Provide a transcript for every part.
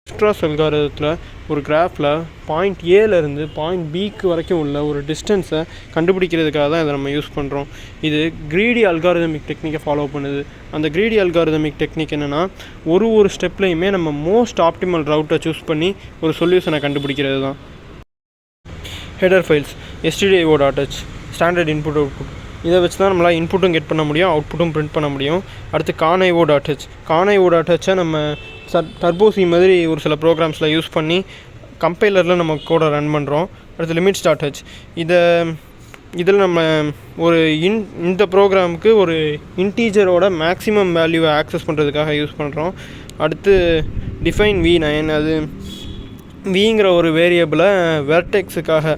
டிஸ்ட்ராஸ் அல்காரிதத்தில் ஒரு கிராஃபில் point ஏலேருந்து point பிக்கு வரைக்கும் உள்ள ஒரு டிஸ்டன்ஸை கண்டுபிடிக்கிறதுக்காக தான் இதை நம்ம யூஸ் பண்ணுறோம். இது க்ரீடி அல்காரிதமிக் டெக்னிக்கை ஃபாலோ பண்ணுது. அந்த க்ரீடி அல்காரிதமிக் டெக்னிக் என்னென்னா, ஒரு ஸ்டெப்லையுமே நம்ம மோஸ்ட் ஆப்டிமல் ரவுட்டை சூஸ் பண்ணி ஒரு சொல்யூஷனை கண்டுபிடிக்கிறது தான். Header files stdio.h standard input output, இதை வச்சு தான் நம்மளால் இன்புட்டும் கெட் பண்ண முடியும், அவுட்புட்டும் பிரிண்ட் பண்ண முடியும். அடுத்து conio.h நம்ம டர்போசி மாதிரி ஒரு சில ப்ரோக்ராம்ஸில் யூஸ் பண்ணி கம்பைலரில் நம்ம கோடை ரன் பண்ணுறோம். அடுத்து limits.h இதில் நம்ம ஒரு இந்த ப்ரோக்ராமுக்கு ஒரு இன்டீஜரோட மேக்ஸிமம் வேல்யூவை ஆக்சஸ் பண்ணுறதுக்காக யூஸ் பண்ணுறோம். அடுத்து define v9, அது விங்கிற ஒரு வேரியபிளை வெர்டெக்ஸுக்காக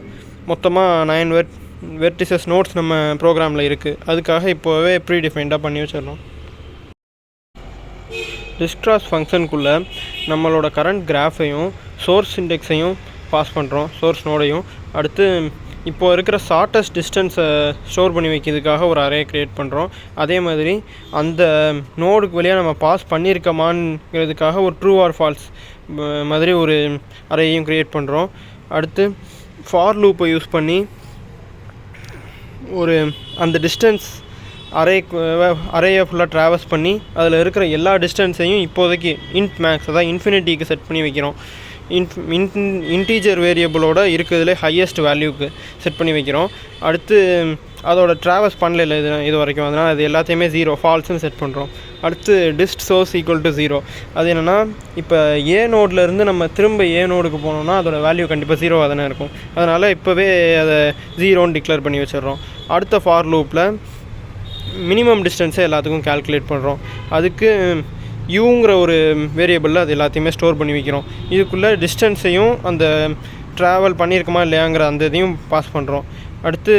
மொத்தமாக 9 வெர்டிசஸ் நோட்ஸ் நம்ம ப்ரோக்ராமில் இருக்குது, அதுக்காக இப்போவே ப்ரீடிஃபைண்டாக பண்ணி வச்சிடலாம். டிஸ்ட்ராஸ் ஃபங்க்ஷனுக்குள்ளே நம்மளோட கரண்ட் கிராஃபையும் சோர்ஸ் இண்டெக்ஸையும் பாஸ் பண்ணுறோம், சோர்ஸ் நோடையும். அடுத்து இப்போது இருக்கிற ஷார்ட்டஸ்ட் டிஸ்டன்ஸை ஸ்டோர் பண்ணி வைக்கிறதுக்காக ஒரு அரே க்ரியேட் பண்ணுறோம். அதே மாதிரி அந்த நோடுக்கு வழியாக நம்ம பாஸ் பண்ணியிருக்கோமாங்கிறதுக்காக ஒரு ட்ரூ ஆர் ஃபால்ஸ் மாதிரி ஒரு அரேயும் க்ரியேட் பண்ணுறோம். அடுத்து ஃபார் லூப்பை யூஸ் பண்ணி ஒரு அந்த டிஸ்டன்ஸ் அரேயை ஃபுல்லாக ட்ராவல்ஸ் பண்ணி அதில் இருக்கிற எல்லா டிஸ்டன்ஸையும் இப்போதைக்கு இன்ட் மேக்ஸ், அதாவது இன்ஃபினிட்டிக்கு செட் பண்ணி வைக்கிறோம். இன்டீஜர் வேரியபிளோட இருக்கிறதுலே ஹையஸ்ட் வேல்யூக்கு செட் பண்ணி வைக்கிறோம். அடுத்து அதோட ட்ராவல்ஸ் பண்ணல இது வரைக்கும், அதனால் அது எல்லாத்தையுமே 0 ஃபால்ஸ்னு செட் பண்ணுறோம். அடுத்து டிஸ்ட் சோர்ஸ் ஈக்குவல் டு 0, அது என்னென்னா இப்போ ஏ நோட்லேருந்து நம்ம திரும்ப ஏ நோடுக்கு போனோம்னா அதோட வேல்யூ கண்டிப்பாக 0 தானே இருக்கும், அதனால் இப்போவே அதை 0ன்னு டிக்ளேர் பண்ணி வச்சிடுறோம். அடுத்த ஃபார் லூப்பில் மினிமம் டிஸ்டன்ஸை எல்லாத்துக்கும் கால்குலேட் பண்ணுறோம். அதுக்கு யூங்கிற ஒரு வேரியபிளில் அது எல்லாத்தையுமே ஸ்டோர் பண்ணி வைக்கிறோம். இதுக்குள்ளே டிஸ்டன்ஸையும் அந்த ட்ராவல் பண்ணியிருக்குமா இல்லையாங்கிற அந்த இதையும் பாஸ் பண்ணுறோம். அடுத்து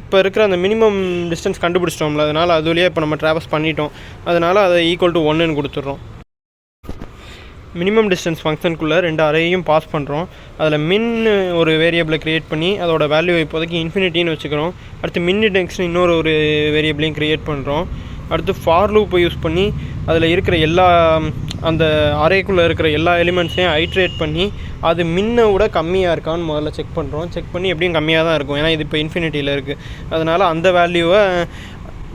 இப்போ இருக்கிற அந்த மினிமம் டிஸ்டன்ஸ் கண்டுபிடிச்சிட்டோம்ல, அதனால் அது வழியாக இப்போ நம்ம ட்ராவல்ஸ் பண்ணிட்டோம், அதனால் அதை ஈக்குவல் டு 1ன்னு கொடுத்துட்றோம். மினிமம் டிஸ்டன்ஸ் ஃபங்க்ஷனுக்குள்ளே 2 அரேயும் பாஸ் பண்ணுறோம். அதில் மின் ஒரு வேரியபிளை க்ரியேட் பண்ணி அதோட வேல்யூ இப்போதைக்கு இன்ஃபினிட்டின்னு வச்சுக்கிறோம். அடுத்து மின் இண்டெக்ஸ்னு இன்னொரு வேரியபிளையும் க்ரியேட் பண்ணுறோம். அடுத்து ஃபார் லூப்பை யூஸ் பண்ணி அதில் இருக்கிற எல்லா அந்த அரேக்குள்ளே இருக்கிற எல்லா எலிமெண்ட்ஸையும் ஐட்ரேட் பண்ணி அது மின்னை விட கம்மியாக இருக்கான்னு முதல்ல செக் பண்ணுறோம். செக் பண்ணி எப்படியும் கம்மியாக தான் இருக்கும், ஏன்னா இது இப்போ இன்ஃபினிட்டியில் இருக்குது, அதனால் அந்த வேல்யூவை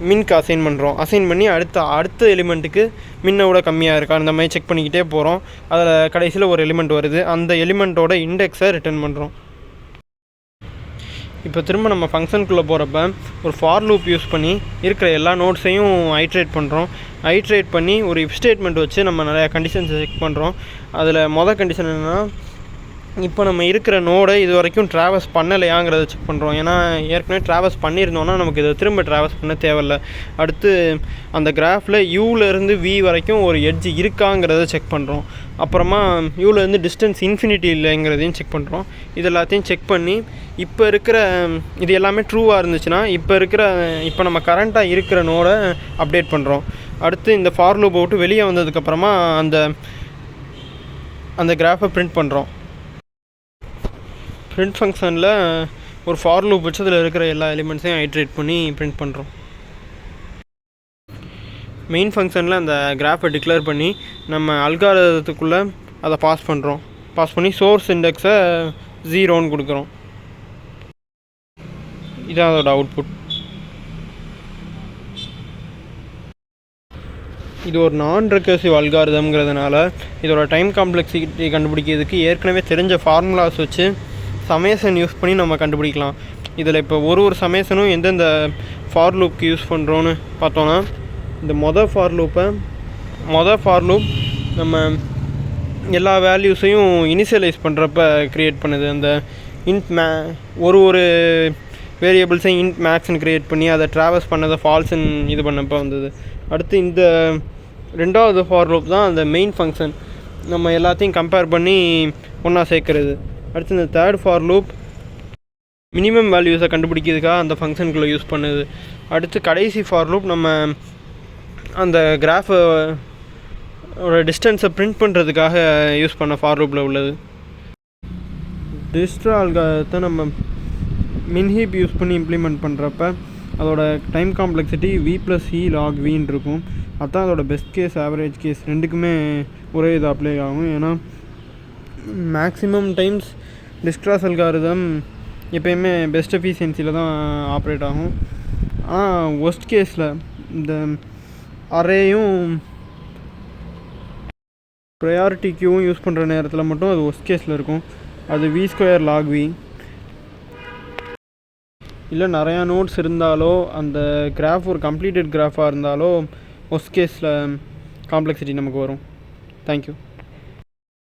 மின்க்கு அசைன் பண்ணுறோம். அசைன் பண்ணி அடுத்த எலிமெண்ட்டுக்கு மின்னை விட கம்மியாக இருக்கா அந்த மாதிரி செக் பண்ணிக்கிட்டே போகிறோம். அதில் கடைசியில் ஒரு எலிமெண்ட் வருது, அந்த எலிமெண்ட்டோட இண்டெக்ஸை ரிட்டர்ன் பண்ணுறோம். இப்போ திரும்ப நம்ம ஃபங்க்ஷனுக்குள்ளே போகிறப்ப ஒரு ஃபார் லூப் யூஸ் பண்ணி இருக்கிற எல்லா நோட்ஸையும் ஐட்ரேட் பண்ணுறோம். ஐட்ரேட் பண்ணி ஒரு இஃப் ஸ்டேட்மெண்ட் வச்சு நம்ம நிறையா கண்டிஷன்ஸை செக் பண்ணுறோம். அதில் கண்டிஷன் என்னென்னா, இப்போ நம்ம இருக்கிற நோடை இது வரைக்கும் ட்ராவல்ஸ் பண்ணலையாங்கிறத செக் பண்ணுறோம். ஏன்னா ஏற்கனவே ட்ராவல்ஸ் பண்ணியிருந்தோன்னா நமக்கு இதை திரும்ப ட்ராவல்ஸ் பண்ண தேவையில்லை. அடுத்து அந்த கிராஃபில் யூலேருந்து வி வரைக்கும் ஒரு எட்ஜ் இருக்காங்கிறத செக் பண்ணுறோம். அப்புறமா யூலேருந்து டிஸ்டன்ஸ் இன்ஃபினிட்டி இல்லைங்கிறதையும் செக் பண்ணுறோம். இது எல்லாத்தையும் செக் பண்ணி இப்போ இருக்கிற இது எல்லாமே ட்ரூவாக இருந்துச்சுன்னா இப்போ நம்ம கரண்ட்டாக இருக்கிற நோடை அப்டேட் பண்ணுறோம். அடுத்து இந்த ஃபார் லூப்பை விட்டு வெளியே வந்ததுக்கப்புறமா அந்த கிராஃபை பிரிண்ட் பண்ணுறோம். பிரிண்ட் ஃபங்க்ஷனில் ஒரு ஃபார் லூப் வச்சு அதில் இருக்கிற எல்லா எலிமெண்ட்ஸையும் ஐட்ரேட் பண்ணி பிரிண்ட் பண்ணுறோம். மெயின் ஃபங்க்ஷனில் அந்த கிராஃபை டிக்ளேர் பண்ணி நம்ம அல்காரிதத்துக்குள்ளே அதை பாஸ் பண்ணுறோம். பாஸ் பண்ணி சோர்ஸ் இண்டெக்ஸை 0ன்னு கொடுக்குறோம். இதான் அதோட அவுட்புட். இது ஒரு நான் ரெக்கர்சிவ் அல்காரிதம்ங்கிறதுனால இதோட டைம் காம்ப்ளெக்சிட்டி கண்டுபிடிக்கிறதுக்கு ஏற்கனவே தெரிஞ்ச ஃபார்முலாஸ் வச்சு சமேஷன் யூஸ் பண்ணி நம்ம கண்டுபிடிக்கலாம். இதில் இப்போ ஒரு சமேஷனும் எந்தெந்த ஃபார் லூப்க்கு யூஸ் பண்ணுறோன்னு பார்த்தோன்னா, இந்த மொதல் ஃபார் லூப் நம்ம எல்லா வேல்யூஸையும் இனிஷியலைஸ் பண்ணுறப்ப க்ரியேட் பண்ணுது. அந்த ஒரு வேரியபிள்ஸையும் இன்ட் மேக்ஸ்ன்னு க்ரியேட் பண்ணி அதை ட்ராவல்ஸ் பண்ணதை ஃபால்ஸ்ன்னு இது பண்ணப்போ வந்தது. அடுத்து இந்த 2வது ஃபார் லூப் தான் அந்த மெயின் ஃபங்க்ஷன், நம்ம எல்லாத்தையும் கம்பேர் பண்ணி ஒன்றா சேர்க்குறது. அடுத்து இந்த 3rd ஃபார் லூப் மினிமம் வேல்யூஸை கண்டுபிடிக்கிறதுக்காக அந்த ஃபங்க்ஷனுக்குள்ளே யூஸ் பண்ணுது. அடுத்து கடைசி ஃபார் லூப் நம்ம அந்த கிராஃபோட டிஸ்டன்ஸை பிரிண்ட் பண்ணுறதுக்காக யூஸ் பண்ண ஃபார் லூப்பில் உள்ளது. டிஸ்ட்ரா அல்காரிதத்தை நம்ம மின்ஹீப் யூஸ் பண்ணி இம்ப்ளிமெண்ட் பண்ணுறப்ப அதோட time complexity v + e log vன்னு இருக்கும். அதுதான் அதோட பெஸ்ட் கேஸ் ஆவரேஜ் கேஸ் ரெண்டுக்குமே ஒரே இது அப்ளை ஆகும். ஏன்னா மேக்ஸிமம் டைம்ஸ் டிஸ்க்ராஸ் அல்காரிதம் எப்பயுமே பெஸ்ட் எஃபிஷியன்சியில் தான் ஆப்ரேட் ஆகும். ஆனால் ஒஸ்ட் கேஸில் இந்த அரேயும் ப்ரையாரிட்டி க்யூவும் யூஸ் பண்ணுற நேரத்தில் மட்டும் அது ஒஸ்ட் கேஸில் இருக்கும். அது v² log v. இல்லை நிறையா நோட்ஸ் இருந்தாலோ அந்த கிராஃப் ஒரு கம்ப்ளீட்டட் கிராஃபாக இருந்தாலோ ஒஸ்ட் கேஸில் காம்ப்ளெக்சிட்டி நமக்கு வரும். தேங்க்யூ.